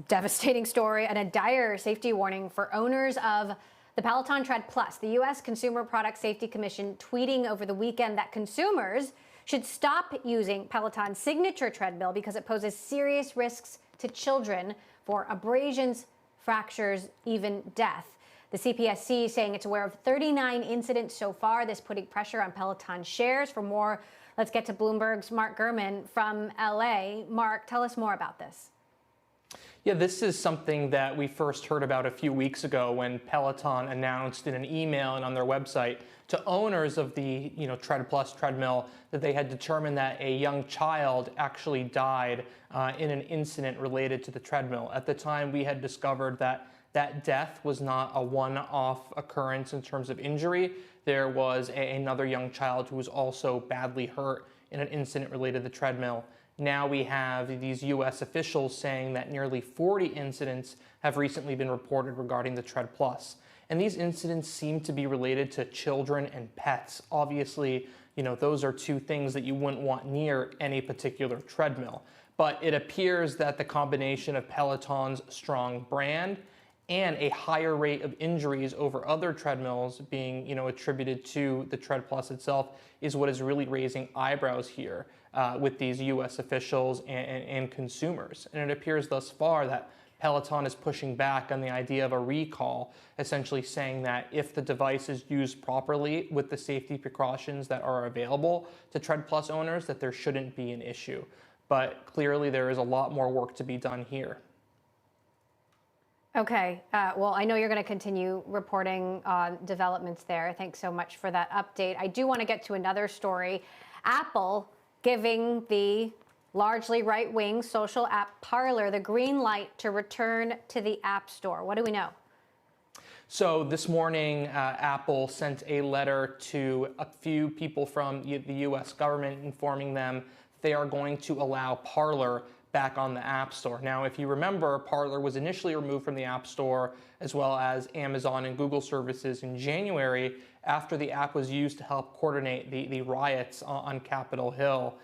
Devastating story and a dire safety warning for owners of the Peloton Tread Plus. The U.S. Consumer Product Safety Commission tweeting over the weekend that consumers should stop using Peloton's signature treadmill because it poses serious risks to children for abrasions, fractures, even death. The CPSC saying it's aware of 39 incidents so far, this putting pressure on Peloton shares. For more, let's get to Bloomberg's Mark Gurman from L.A. Mark, tell us more about this. Yeah, this is something that we first heard about a few weeks ago when Peloton announced in an email and on their website to owners of the Tread Plus treadmill that they had determined that a young child actually died in an incident related to the treadmill. At the time, we had discovered that that death was not a one-off occurrence in terms of injury. There was another young child who was also badly hurt in an incident related to the treadmill. Now we have these U.S. officials saying that nearly 40 incidents have recently been reported regarding the Tread Plus. And these incidents seem to be related to children and pets. Obviously, those are two things that you wouldn't want near any particular treadmill. But it appears that the combination of Peloton's strong brand and a higher rate of injuries over other treadmills being attributed to the Tread Plus itself is what is really raising eyebrows here with these U.S. officials and consumers. And it appears thus far that Peloton is pushing back on the idea of a recall, essentially saying that if the device is used properly with the safety precautions that are available to Tread Plus owners, that there shouldn't be an issue. But clearly there is a lot more work to be done here. Okay. Well, I know you're going to continue reporting on developments there. Thanks so much for that update. I do want to get to another story. Apple giving the largely right-wing social app Parler the green light to return to the App Store. What do we know? So this morning, Apple sent a letter to a few people from the U.S. government informing them they are going to allow Parler back on the App Store. Now, if you remember, Parler was initially removed from the App Store as well as Amazon and Google services in January after the app was used to help coordinate the riots on Capitol Hill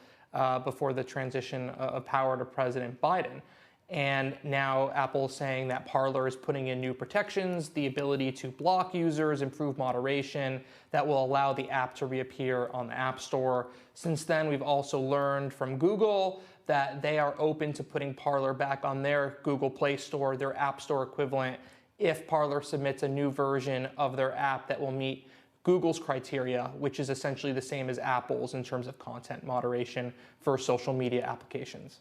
before the transition of power to President Biden. And now Apple is saying that Parler is putting in new protections, the ability to block users, improve moderation, that will allow the app to reappear on the App Store. Since then, we've also learned from Google that they are open to putting Parler back on their Google Play Store, their App Store equivalent, if Parler submits a new version of their app that will meet Google's criteria, which is essentially the same as Apple's in terms of content moderation for social media applications.